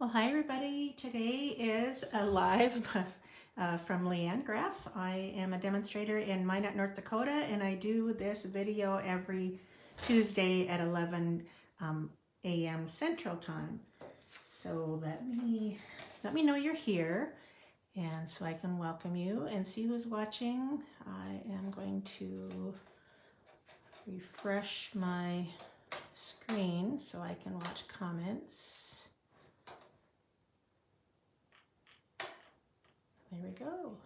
Well, hi everybody. Today is a live from Leanne Graff. I am a demonstrator in Minot, North Dakota, and I do this video every Tuesday at 11 a.m. Central Time. So let me know you're here, and so I can welcome you and see who's watching. I am going to refresh my screen so I can watch comments. There we go.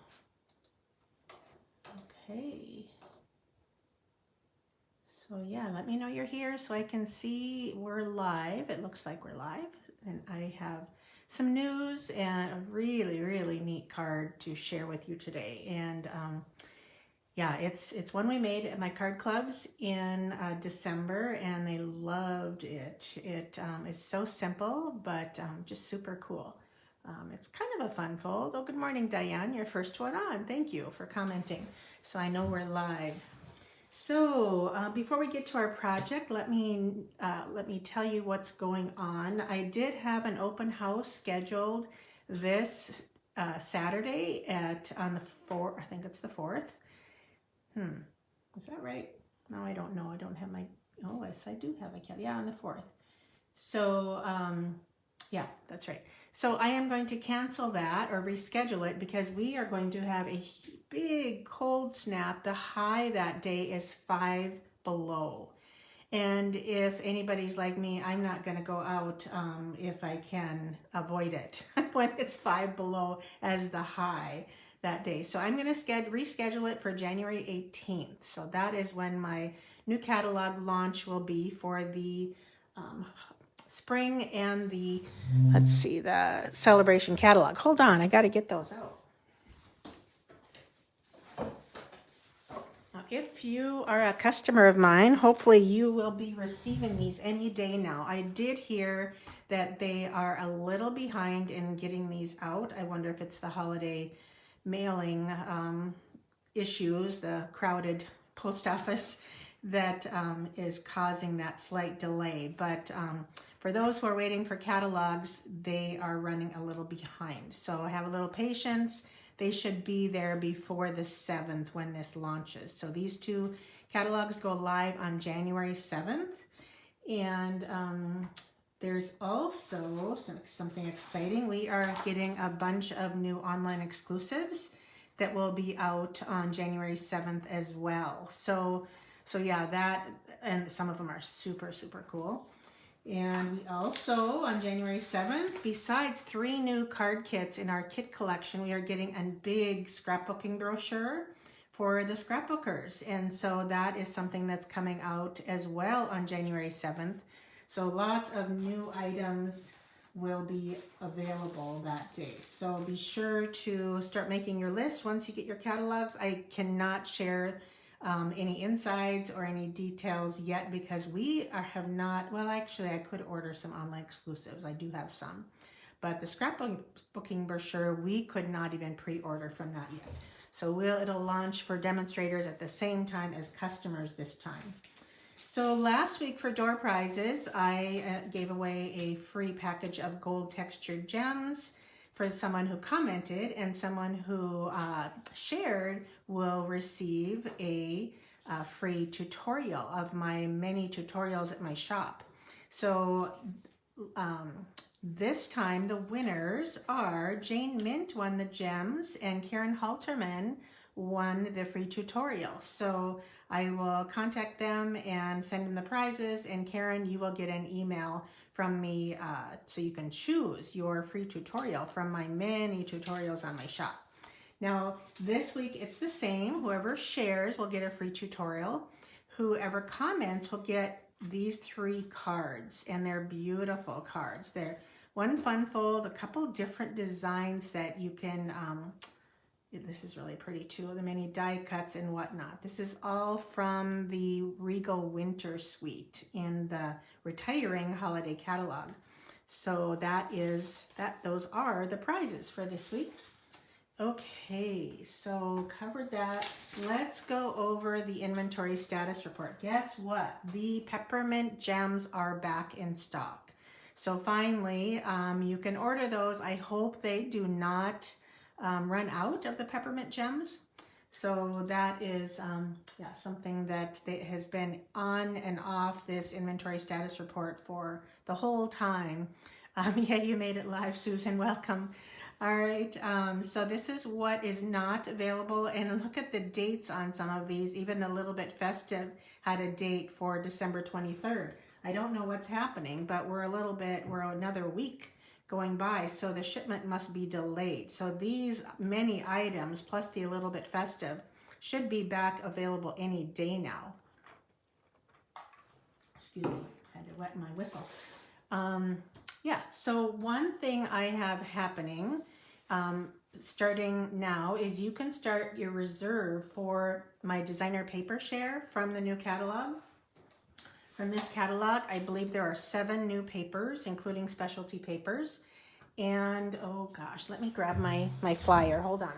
Okay. So yeah, let me know you're here so I can see we're live. It looks like we're live, and I have some news and a really, really neat card to share with you today. And yeah, it's one we made at my card clubs in December, and they loved it. It is so simple, but just super cool. It's kind of a fun fold. Oh, good morning, Diane. Your first one on. Thank you for commenting. So I know we're live. So before we get to our project, let me tell you what's going on. I did have an open house scheduled this Saturday on the 4th. I think it's the 4th. Is that right? No, I don't know. I don't have my. Oh, yes, I do have a calendar. Yeah, on the 4th. So yeah, that's right. So I am going to cancel that or reschedule it because we are going to have a big cold snap. The high that day is 5 below. And if anybody's like me, I'm not going to go out if I can avoid it when it's 5 below as the high that day. So I'm going to reschedule it for January 18th. So that is when my new catalog launch will be for the spring and the, let's see, the celebration catalog. Hold on, I got to get those out. Now, if you are a customer of mine, hopefully you will be receiving these any day now. I did hear that they are a little behind in getting these out. I wonder if it's the holiday mailing issues, the crowded post office that is causing that slight delay. But for those who are waiting for catalogs, they are running a little behind. So have a little patience. They should be there before the 7th when this launches. So these two catalogs go live on January 7th. And there's also something exciting. We are getting a bunch of new online exclusives that will be out on January 7th as well. So yeah, that, and some of them are super, super cool. And we also, on January 7th, besides 3 new card kits in our kit collection, we are getting a big scrapbooking brochure for the scrapbookers. And so that is something that's coming out as well on January 7th. So lots of new items will be available that day. So be sure to start making your list once you get your catalogs. I cannot share any insides or any details yet because we have not, well, actually I could order some online exclusives. I do have some, but the scrapbooking brochure, we could not even pre-order from that yet. So it'll launch for demonstrators at the same time as customers this time. So last week for door prizes, I gave away a free package of gold textured gems for someone who commented, and someone who shared will receive a free tutorial of my many tutorials at my shop. So this time the winners are Jane Mint won the gems and Karen Halterman won the free tutorial. So I will contact them and send them the prizes, and Karen, you will get an email from me so you can choose your free tutorial from my many tutorials on my shop. Now this week it's the same. Whoever shares will get a free tutorial. Whoever comments will get these 3 cards, and they're beautiful cards. They're one fun fold, a couple different designs that you can this is really pretty too, the many die cuts and whatnot. This is all from the Regal Winter Suite in the Retiring Holiday Catalog. So those are the prizes for this week. Okay, so covered that. Let's go over the inventory status report. Guess what? The peppermint gems are back in stock. So finally, you can order those. I hope they do not run out of the peppermint gems. So that is yeah, something that has been on and off this inventory status report for the whole time. Yeah, you made it live, Susan. Welcome. All right, so this is what is not available, and look at the dates on some of these. Even the Little Bit Festive had a date for December 23rd. I don't know what's happening, but we're another week going by, so the shipment must be delayed. So these many items, plus the Little Bit Festive, should be back available any day now. Excuse me, I had to wet my whistle. Yeah, so one thing I have happening starting now is you can start your reserve for my designer paper share from the new catalog. From this catalog, I believe there are 7 new papers, including specialty papers. And oh gosh, let me grab my flyer. Hold on.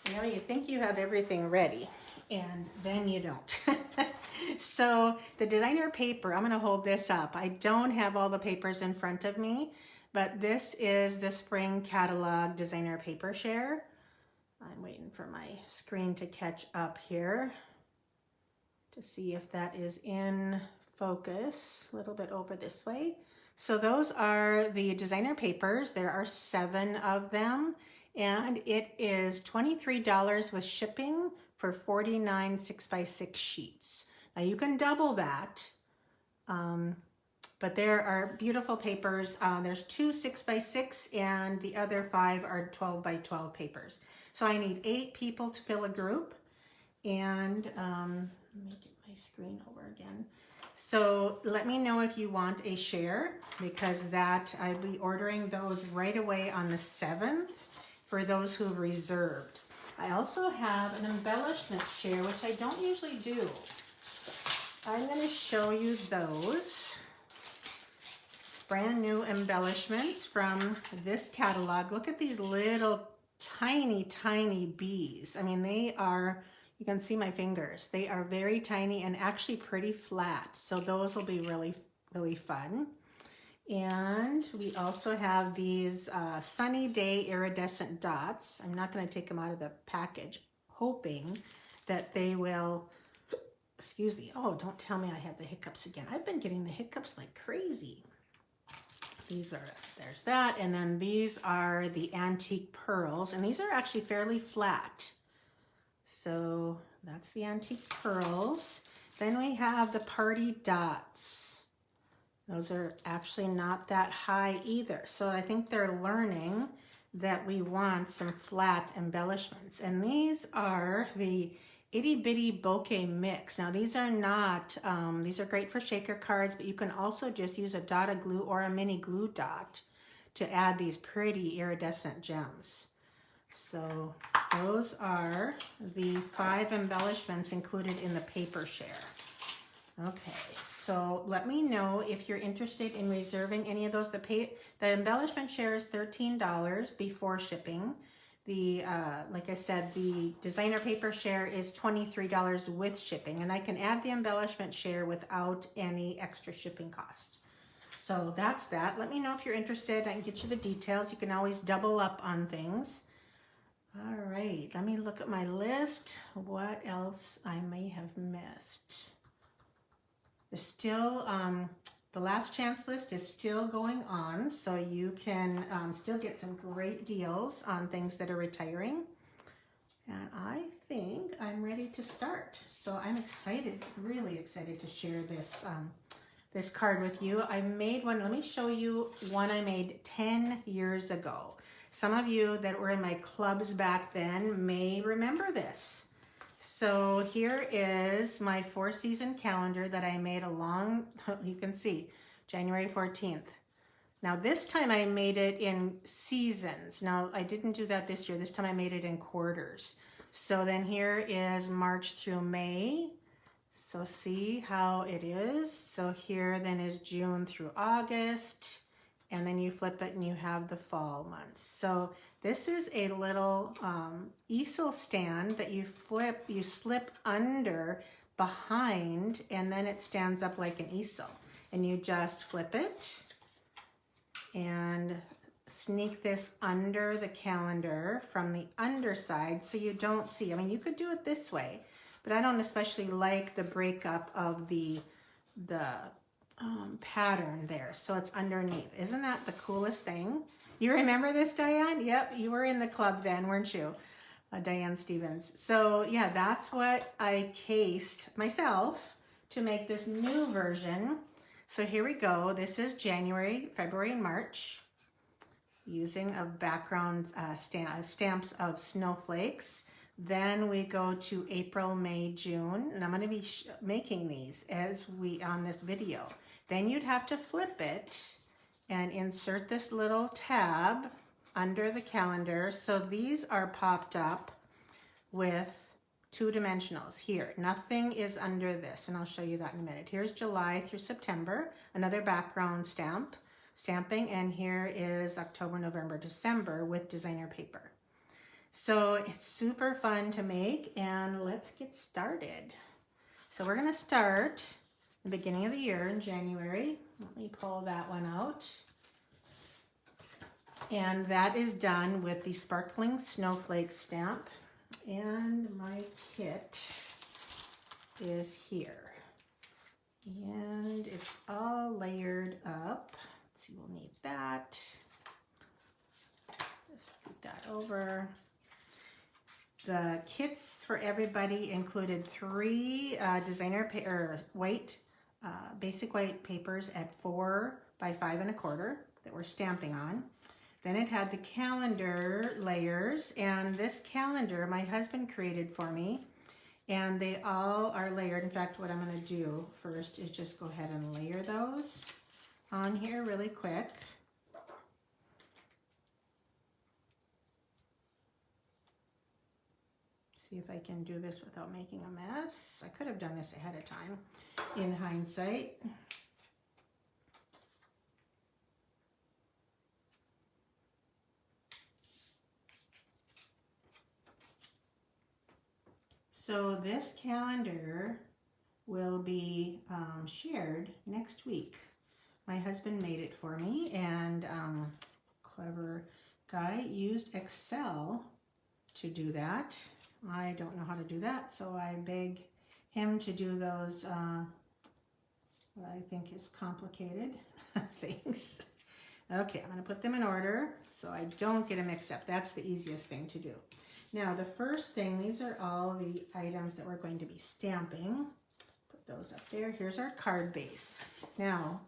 You know, you think you have everything ready, and then you don't. So the designer paper, I'm going to hold this up. I don't have all the papers in front of me, but this is the spring catalog designer paper share. I'm waiting for my screen to catch up here to see if that is in focus. A little bit over this way. So those are the designer papers. There are 7 of them, and it is $23 with shipping for 49 6x6 sheets. Now you can double that, but there are beautiful papers. There's 2 6x6 and the other 5 are 12x12 papers. So I need 8 people to fill a group, and let me get my screen over again. So let me know if you want a share, because I'll be ordering those right away on the 7th for those who've reserved. I also have an embellishment share, which I don't usually do. I'm going to show you those brand new embellishments from this catalog. Look at these little tiny bees. I mean, they are, you can see my fingers. They are very tiny and actually pretty flat. So those will be really fun. And we also have these Sunny Day iridescent dots. I'm not going to take them out of the package, hoping that they will, excuse me. Oh, don't tell me I have the hiccups again. I've been getting the hiccups like crazy. There's that. And then these are the antique pearls. And these are actually fairly flat. So that's the antique pearls. Then we have the party dots. Those are actually not that high either. So I think they're learning that we want some flat embellishments. And these are the Itty Bitty Bouquet Mix. Now these are not, these are great for shaker cards, but you can also just use a dot of glue or a mini glue dot to add these pretty iridescent gems. So those are the 5 embellishments included in the paper share. Okay, so let me know if you're interested in reserving any of those. The embellishment share is $13 before shipping. The like I said, the designer paper share is $23 with shipping, and I can add the embellishment share without any extra shipping costs. So that's that. Let me know if you're interested. I can get you the details. You can always double up on things. All right, let me look at my list. What else I may have missed? There's still, the last chance list is still going on, so you can still get some great deals on things that are retiring. And I think I'm ready to start. So I'm excited, really excited to share this, this card with you. I made one, let me show you one I made 10 years ago. Some of you that were in my clubs back then may remember this. So here is my 4-season calendar that I made you can see, January 14th. Now this time I made it in seasons. Now I didn't do that this year. This time I made it in quarters. So then here is March through May. So see how it is. So here then is June through August. and then you flip it and you have the fall months. So this is a little easel stand that you slip under behind, and then it stands up like an easel. And you just flip it and sneak this under the calendar from the underside so you don't see. I mean, you could do it this way, but I don't especially like the breakup of the pattern there. So it's underneath. Isn't that the coolest thing? You remember this, Diane? Yep, you were in the club then, weren't you? Diane Stevens. So yeah, that's what I cased myself to make this new version. So here we go. This is January, February, and March, using a background stamps of snowflakes. Then we go to April, May, June, and I'm going to be making these as on this video. Then you'd have to flip it and insert this little tab under the calendar. So these are popped up with 2 dimensionals here. Nothing is under this, and I'll show you that in a minute. Here's July through September, another background stamping, and here is October, November, December with designer paper. So it's super fun to make, and let's get started. So we're going to start the beginning of the year in January. Let me pull that one out. And that is done with the Sparkling Snowflake stamp. And my kit is here. And it's all layered up. Let's see, we'll need that. Just scoot that over. The kits for everybody included 3 designer basic white papers at 4 by 5 1/4 that we're stamping on. Then it had the calendar layers, and this calendar my husband created for me, and they all are layered. In fact, what I'm going to do first is just go ahead and layer those on here really quick. See if I can do this without making a mess. I could have done this ahead of time in hindsight. So this calendar will be shared next week. My husband made it for me, and clever guy used Excel to do that. I don't know how to do that, so I beg him to do those, what I think is complicated things. Okay, I'm going to put them in order so I don't get them mixed up. That's the easiest thing to do. Now, the first thing, these are all the items that we're going to be stamping. Put those up there. Here's our card base. Now,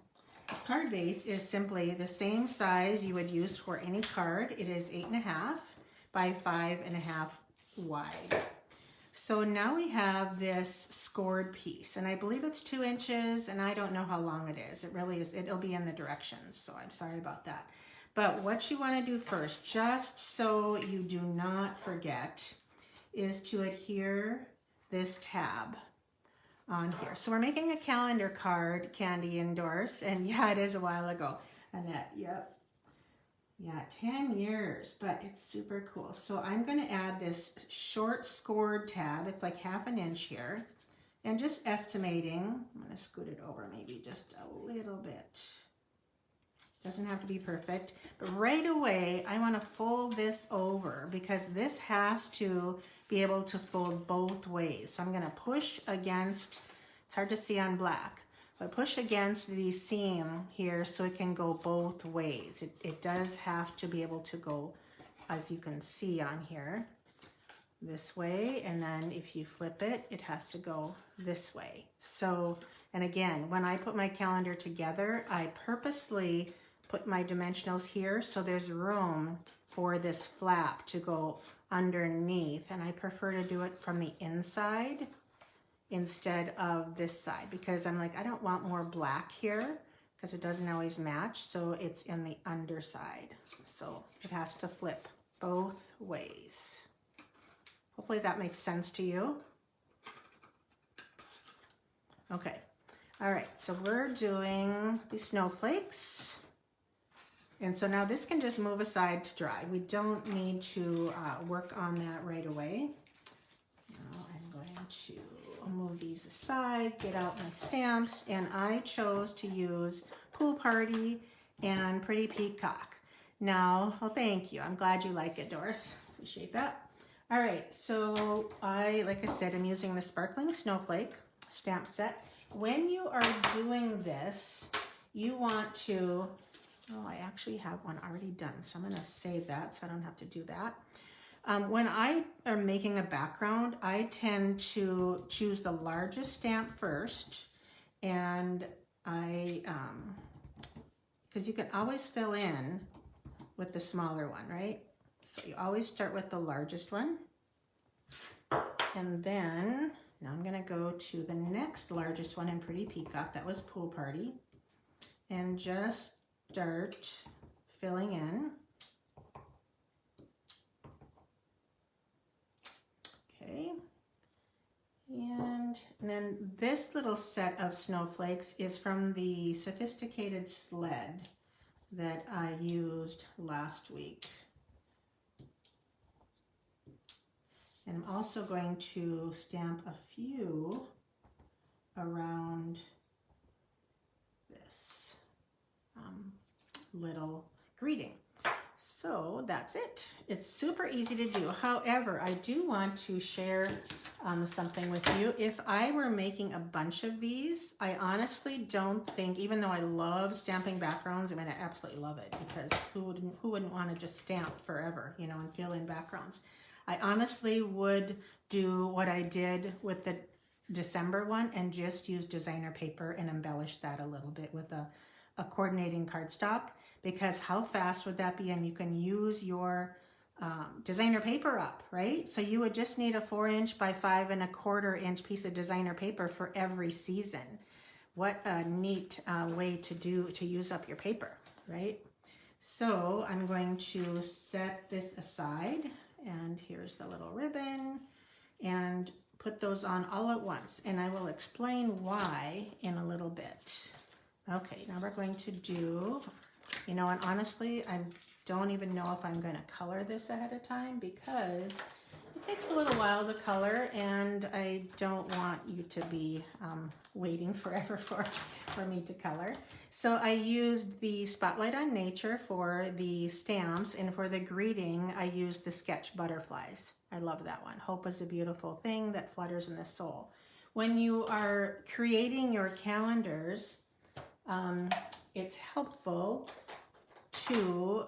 card base is simply the same size you would use for any card. It is 8.5 by 5.5 wide. So now we have this scored piece, and I believe it's 2 inches, and I don't know how long it is. It really is. It'll be in the directions, so I'm sorry about that. But what you want to do first, just so you do not forget, is to adhere this tab on here. So we're making a calendar card, Candy Endorse, and yeah, it is a while ago. Annette, yep. Yeah, 10 years, but it's super cool. So I'm going to add this short scored tab. It's like 1/2 inch here. And just estimating, I'm going to scoot it over maybe just a little bit. Doesn't have to be perfect, but right away I want to fold this over because this has to be able to fold both ways. So I'm going to push against, it's hard to see on black, but push against the seam here so it can go both ways. It does have to be able to go, as you can see on here, this way, and then if you flip it, it has to go this way. So, and again, when I put my calendar together, I purposely put my dimensionals here so there's room for this flap to go underneath, and I prefer to do it from the inside instead of this side because I'm like, I don't want more black here because it doesn't always match, so it's in the underside. So it has to flip both ways. Hopefully that makes sense to you. Okay, all right, so we're doing the snowflakes. And so now this can just move aside to dry. We don't need to work on that right away. Now I'm going to move these aside, get out my stamps, and I chose to use Pool Party and Pretty Peacock. Now, well, thank you. I'm glad you like it, Doris. Appreciate that. All right, so like I said, I'm using the Sparkling Snowflake stamp set. When you are doing this, you want to, oh, I actually have one already done, so I'm gonna save that so I don't have to do that. When I am making a background, I tend to choose the largest stamp first, and because you can always fill in with the smaller one, right? So you always start with the largest one. And then, now I'm gonna go to the next largest one in Pretty Peacock, that was Pool Party, and just start filling in. Okay. And then this little set of snowflakes is from the Sophisticated Sled that I used last week. And I'm also going to stamp a few around this little greeting. So that's it. It's super easy to do. However, I do want to share something with you. If I were making a bunch of these, I honestly don't think, even though I love stamping backgrounds, I mean, I absolutely love it, because who wouldn't want to just stamp forever, you know, and fill in backgrounds. I honestly would do what I did with the December one and just use designer paper and embellish that a little bit with a coordinating cardstock, because how fast would that be? And you can use your designer paper up, right? So you would just need a 4" by 5 1/4" piece of designer paper for every season. What a neat way to use up your paper, right? So I'm going to set this aside, and here's the little ribbon, and put those on all at once, and I will explain why in a little bit. Okay, now we're going to do, you know, and honestly, I don't even know if I'm going to color this ahead of time, because it takes a little while to color, and I don't want you to be waiting forever for me to color. So I used the Spotlight on Nature for the stamps, and for the greeting, I used the Sketch Butterflies. I love that one. Hope is a beautiful thing that flutters in the soul. When you are creating your calendars, it's helpful to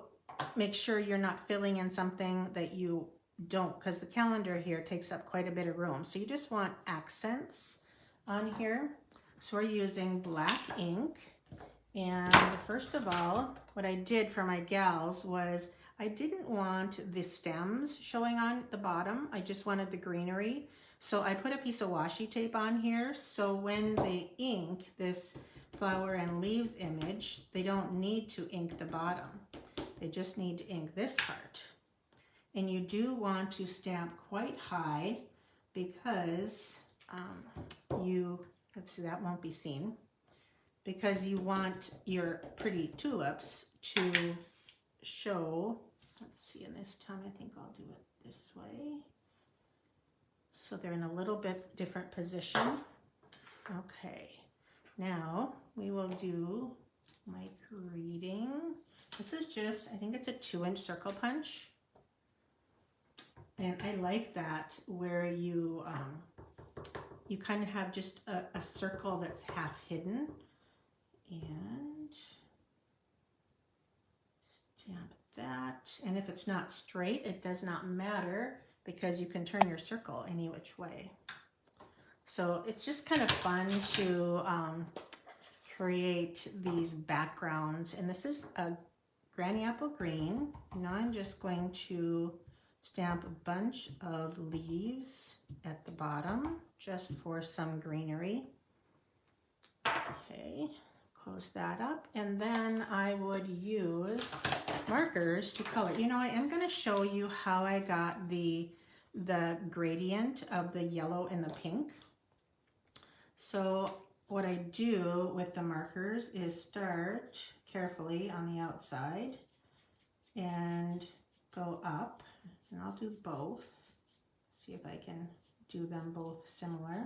make sure you're not filling in something that you don't, because the calendar here takes up quite a bit of room. So you just want accents on here. So we're using black ink. And first of all, what I did for my gals was I didn't want the stems showing on the bottom. I just wanted the greenery. So I put a piece of washi tape on here. So when they ink this flower and leaves image, they don't need to ink the bottom. They just need to ink this part. And you do want to stamp quite high, because let's see, that won't be seen, because you want your pretty tulips to show. Let's see, and this time I think I'll do it this way. So they're in a little bit different position. Okay, now we will do my greeting. This is just, I think it's a 2" circle punch. And I like that, where you kind of have just a circle that's half hidden. And stamp that. And if it's not straight, it does not matter, because you can turn your circle any which way. So it's just kind of fun to create these backgrounds. And this is a Granny Apple Green. Now I'm just going to stamp a bunch of leaves at the bottom, just for some greenery. Okay, close that up, and then I would use markers to color. You know, I am going to show you how I got the gradient of the yellow and the pink. So what I do with the markers is start carefully on the outside and go up, and I'll do both. See if I can do them both similar.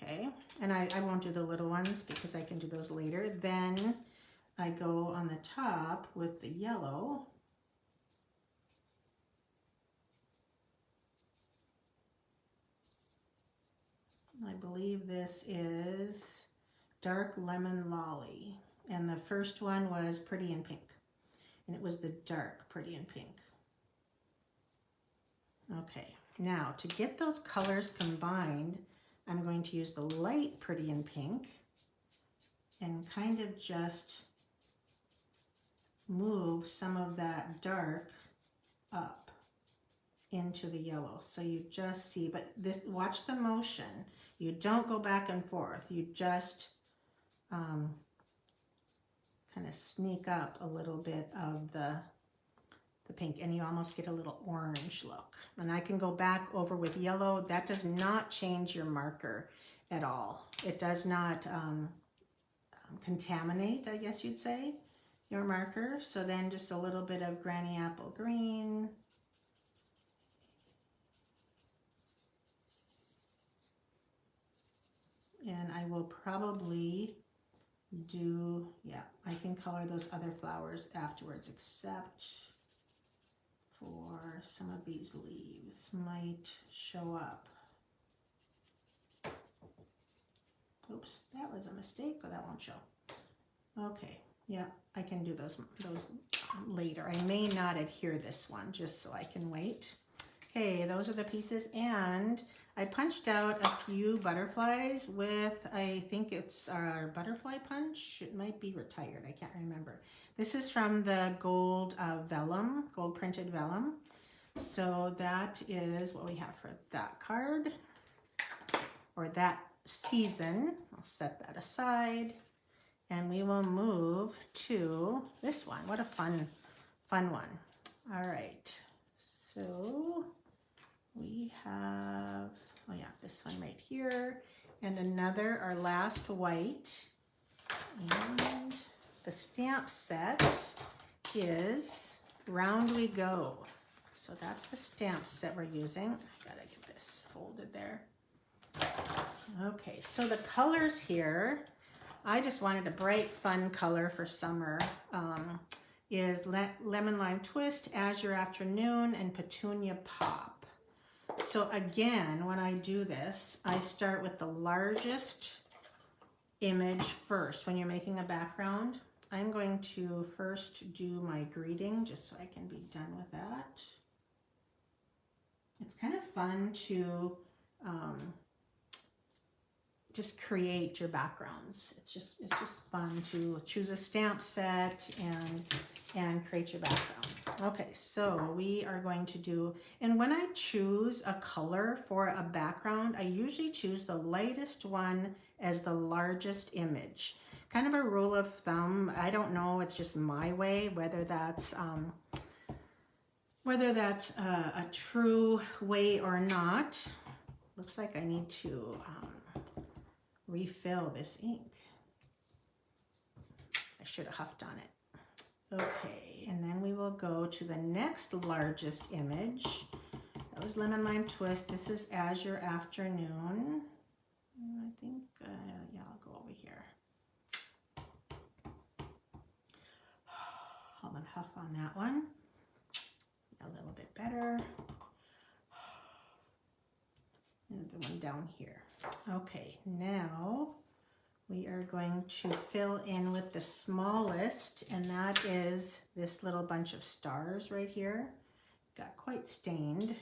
Okay, and I won't do the little ones because I can do those later. Then I go on the top with the yellow. I believe this is Dark Lemon Lolly. And the first one was Pretty in Pink. And it was the dark Pretty in Pink. Okay, now to get those colors combined, I'm going to use the light Pretty in Pink and kind of just move some of that dark up into the yellow. So you just see, but this, watch the motion. You don't go back and forth. You just kind of sneak up a little bit of the pink, and you almost get a little orange look. And I can go back over with yellow. That does not change your marker at all. It does not contaminate, I guess you'd say, your marker. So then just a little bit of Granny Apple Green. And I will probably do, yeah, I can color those other flowers afterwards, except for some of these leaves might show up. Oops, that was a mistake, or that won't show. Okay, yeah, I can do those later. I may not adhere this one just so I can wait. Okay, those are the pieces, and I punched out a few butterflies with, I think it's our butterfly punch. It might be retired, I can't remember. This is from the gold vellum, gold printed vellum. So that is what we have for that card, or that season. I'll set that aside, and we will move to this one. What a fun one. All right, so we have, oh yeah, this one right here, and another, our last white. And the stamp set is Round We Go. So that's the stamp set we're using. Gotta get this folded there. Okay, so the colors here, I just wanted a bright, fun color for summer. Is Lemon Lime Twist, Azure Afternoon, and Petunia Pop. So again, when I do this, I start with the largest image first. When you're making a background, I'm going to first do my greeting just so I can be done with that. It's kind of fun to just create your backgrounds. It's just fun to choose a stamp set and create your background. Okay, so we are going to do, and when I choose a color for a background, I usually choose the lightest one as the largest image. Kind of a rule of thumb. I don't know, it's just my way, whether that's a true way or not. Looks like I need to refill this ink. I should have huffed on it. Okay, and then we will go to the next largest image. That was Lemon Lime Twist. This is Azure Afternoon. I think, yeah, I'll go over here. Hum and huff on that one. A little bit better. Another one down here. Okay, now we are going to fill in with the smallest, and that is this little bunch of stars right here. Got quite stained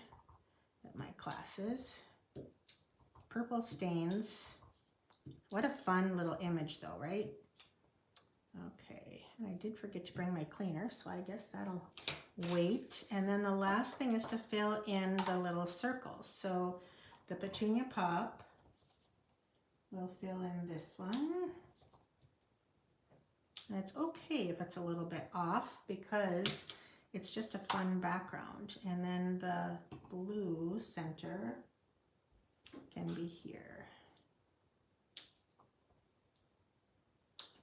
at my classes. Purple stains. What a fun little image though, right? Okay, and I did forget to bring my cleaner, so I guess that'll wait. And then the last thing is to fill in the little circles. So the Petunia Pop, we'll fill in this one. And it's okay if it's a little bit off because it's just a fun background. And then the blue center can be here.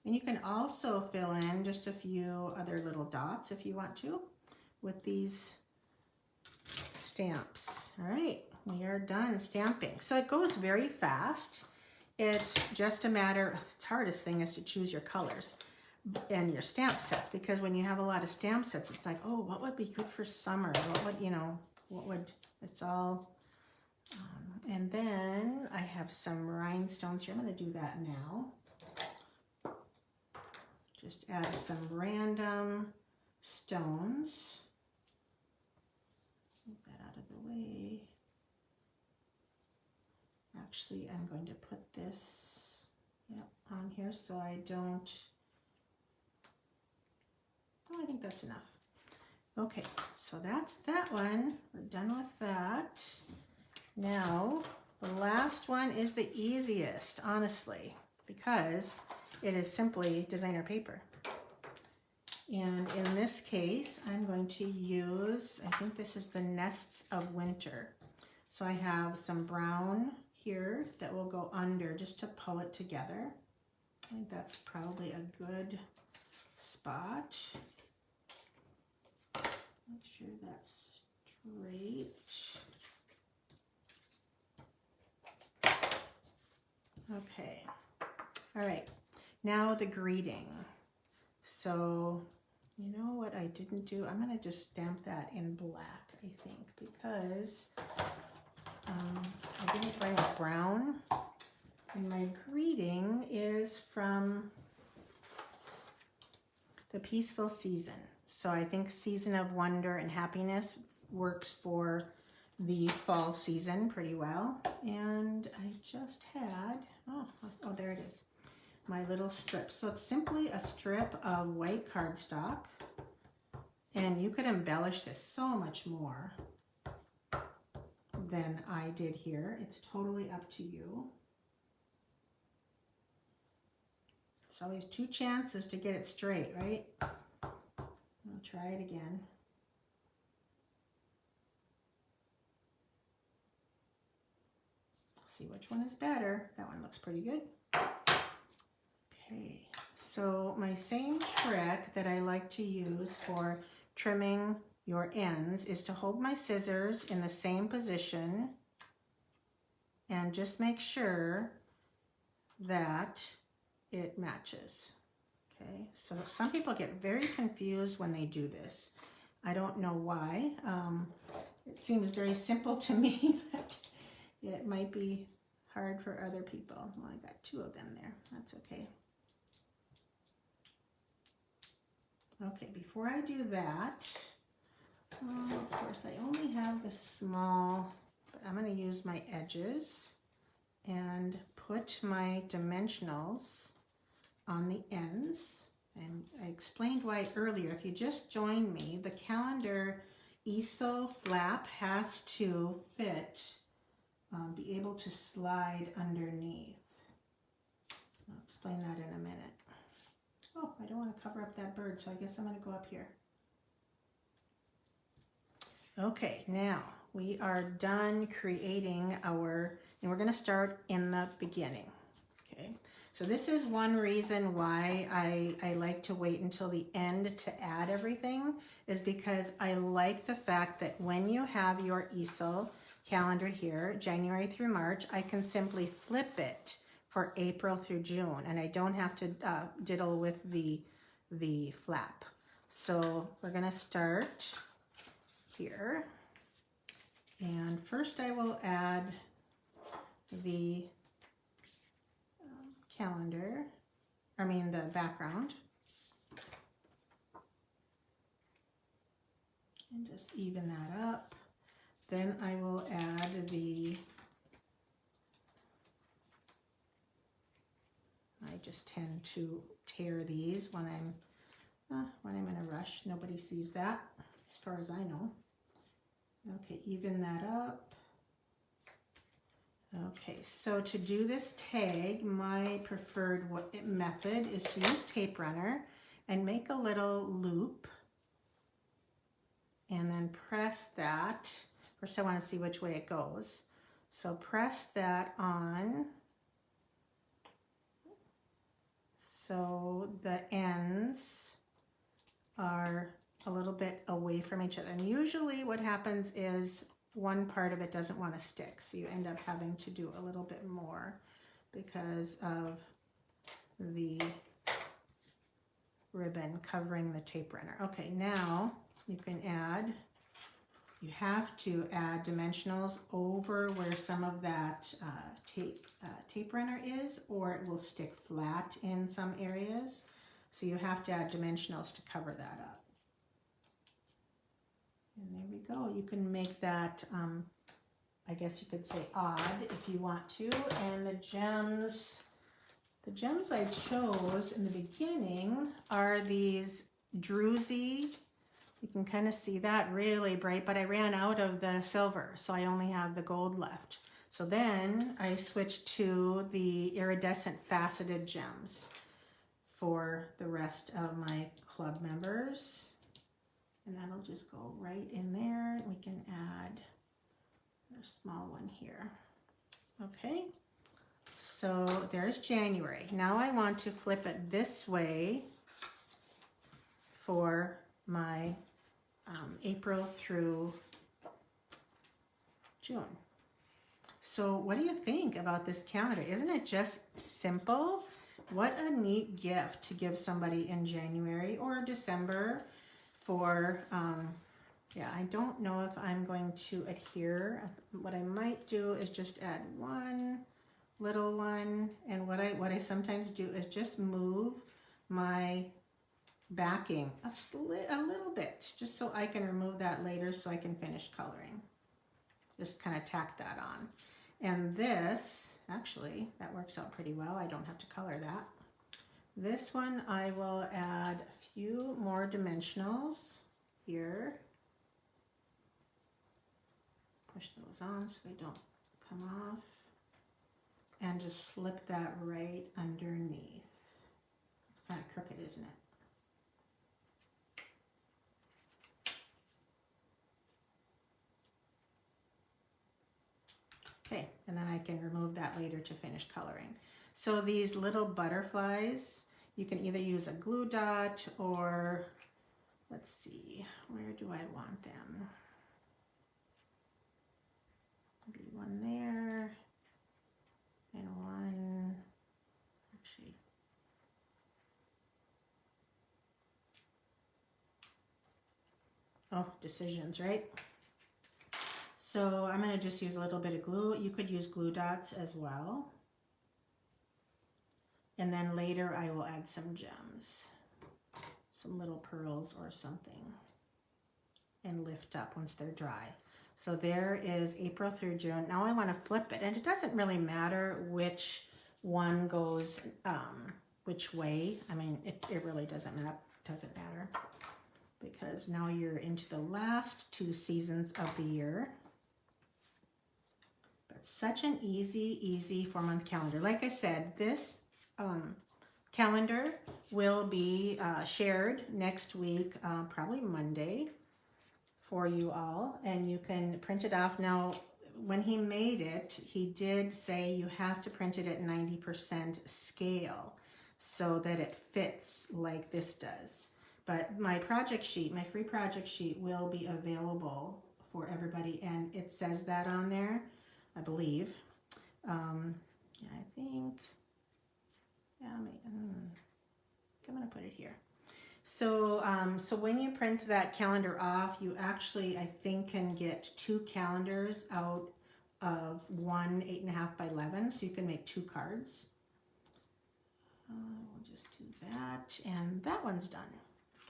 And you can also fill in just a few other little dots if you want to with these stamps. All right, we are done stamping. So it goes very fast. It's just a matter, the hardest thing is to choose your colors and your stamp sets, because when you have a lot of stamp sets, it's like, oh, what would be good for summer? What would, you know, what would, it's all, and then I have some rhinestones here. I'm going to do that now. Just add some random stones. Move that out of the way. Actually, I'm going to put this on here so I don't, oh, I think that's enough. Okay, so that's that one. We're done with that. Now, the last one is the easiest, honestly, because it is simply designer paper. And in this case, I'm going to use, I think this is the Nests of Winter. So I have some brown here that will go under just to pull it together. I think that's probably a good spot. Make sure that's straight. Okay, all right, now the greeting. So, you know what I didn't do? I'm gonna just stamp that in black, I think, because I didn't bring brown. And my greeting is from the Peaceful Season. So I think Season of Wonder and Happiness works for the fall season pretty well. And I just had, oh, there it is, my little strip. So it's simply a strip of white cardstock, and you could embellish this so much more than I did here. It's totally up to you. There's always two chances to get it straight, right? I'll try it again. See which one is better. That one looks pretty good. Okay, so my same trick that I like to use for trimming your ends is to hold my scissors in the same position and just make sure that it matches. Okay, so some people get very confused when they do this. I don't know why. It seems very simple to me, but it might be hard for other people. Well, I got two of them there. That's okay. Okay, before I do that, of course I only have the small, but I'm going to use my edges and put my dimensionals on the ends. And I explained why earlier. If you just joined me, the calendar easel flap has to fit, be able to slide underneath. I'll explain that in a minute. Oh, I don't want to cover up that bird, so I guess I'm going to go up here. Okay, now we are done creating our, and we're going to start in the beginning. Okay, so this is one reason why I like to wait until the end to add everything, is because I like the fact that when you have your easel calendar here, January through March, I can simply flip it for April through June, and I don't have to diddle with the flap. So we're going to start here, and first I will add the calendar, the background, and just even that up. Then I will add the, I just tend to tear these when I'm in a rush. Nobody sees that, as far as I know. Okay, even that up. Okay, so to do this tag, my preferred method is to use tape runner and make a little loop and then press that. First I want to see which way it goes. So press that on so the ends are a little bit away from each other. And usually what happens is one part of it doesn't want to stick, so you end up having to do a little bit more because of the ribbon covering the tape runner. Okay, now you can add, you have to add dimensionals over where some of that tape runner is, or it will stick flat in some areas. So you have to add dimensionals to cover that up. And there we go. You can make that, I guess you could say odd if you want to. And the gems I chose in the beginning are these druzy. You can kind of see that, really bright, but I ran out of the silver, so I only have the gold left. So then I switched to the iridescent faceted gems for the rest of my club members. And that'll just go right in there. We can add a small one here. Okay, so there's January. Now I want to flip it this way for my April through June. So what do you think about this calendar? Isn't it just simple? What a neat gift to give somebody in January or December for, yeah, I don't know if I'm going to adhere. What I might do is just add one little one, and what I sometimes do is just move my backing a little bit, just so I can remove that later so I can finish coloring. Just kind of tack that on. And this, actually, that works out pretty well. I don't have to color that. This one I will add a few more dimensionals here. Push those on so they don't come off. And just slip that right underneath. It's kind of crooked, isn't it? Okay, and then I can remove that later to finish coloring. So these little butterflies, you can either use a glue dot or, let's see, where do I want them? Maybe one there and one, actually, oh, decisions, right? So I'm going to just use a little bit of glue. You could use glue dots as well. And then later I will add some gems, some little pearls or something, and lift up once they're dry. So there is April through June. Now I want to flip it, and it doesn't really matter which one goes which way. I mean, it really doesn't matter because now you're into the last 2 seasons of the year. But such an easy 4-month calendar. Like I said, this calendar will be shared next week, probably Monday, for you all, and you can print it off. Now, when he made it, he did say you have to print it at 90% scale so that it fits like this does. But my project sheet, my free project sheet, will be available for everybody, and it says that on there, I believe. Yeah, I think, yeah, I'm gonna put it here. So, so when you print that calendar off, you actually, I think, can get 2 calendars out of one 8.5 by 11, so you can make 2 cards. We'll just do that, and that one's done.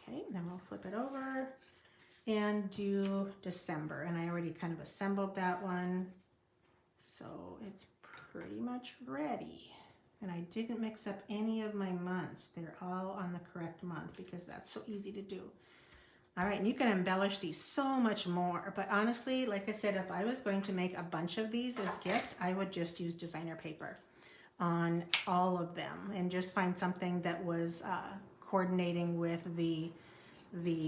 Okay, then we'll flip it over and do December, and I already kind of assembled that one, so it's pretty much ready. And I didn't mix up any of my months. They're all on the correct month because that's so easy to do. All right, and you can embellish these so much more. But honestly, like I said, if I was going to make a bunch of these as gift, I would just use designer paper on all of them and just find something that was coordinating with the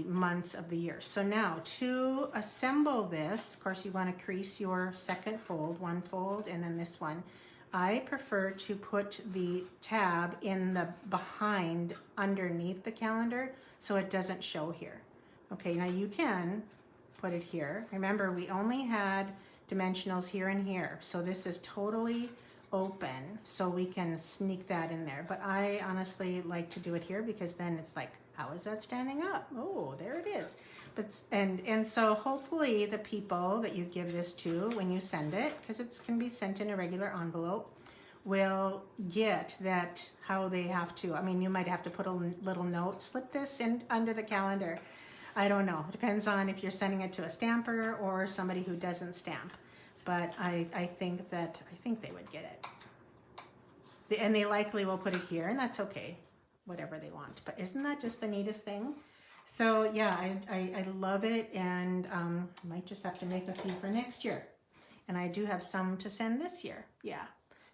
months of the year. So now to assemble this, of course you want to crease your second fold, one fold, and then this one. I prefer to put the tab in the behind underneath the calendar so it doesn't show here. Okay, now you can put it here. Remember, we only had dimensionals here and here, so this is totally open, so we can sneak that in there. But I honestly like to do it here because then it's like, how is that standing up? Oh, there it is. But and so hopefully the people that you give this to when you send it, because it can be sent in a regular envelope, will get that how they have to. I mean, you might have to put a little note, slip this in under the calendar. I don't know. It depends on if you're sending it to a stamper or somebody who doesn't stamp. But I think they would get it. And they likely will put it here, and that's okay, whatever they want. But isn't that just the neatest thing? So yeah, I love it, and I might just have to make a few for next year. And I do have some to send this year. Yeah.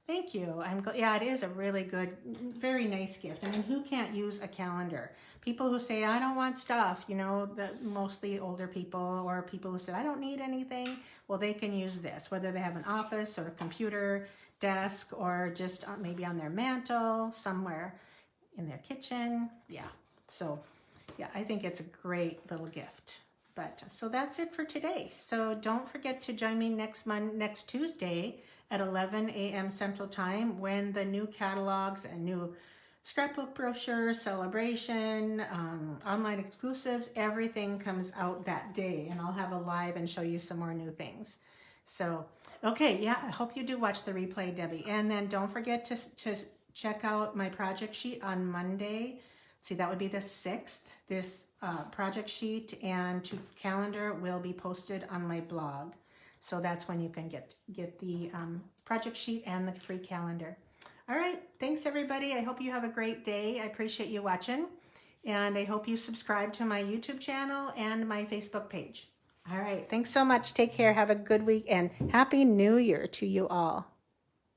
Thank you. Yeah, it is a really good, very nice gift. I mean, who can't use a calendar? People who say, I don't want stuff, you know, mostly older people, or people who say, I don't need anything. Well, they can use this, whether they have an office or a computer desk, or just maybe on their mantle, somewhere in their kitchen. Yeah. So yeah, I think it's a great little gift. But so that's it for today. So don't forget to join me next Tuesday at 11 a.m. Central Time when the new catalogs and new scrapbook brochures, celebration, online exclusives, everything comes out that day. And I'll have a live and show you some more new things. So, okay, yeah, I hope you do watch the replay, Debbie. And then don't forget to check out my project sheet on Monday. See, that would be the 6th. This project sheet and calendar will be posted on my blog. So that's when you can get the project sheet and the free calendar. All right, thanks everybody. I hope you have a great day. I appreciate you watching. And I hope you subscribe to my YouTube channel and my Facebook page. All right, thanks so much. Take care. Have a good week and Happy New Year to you all.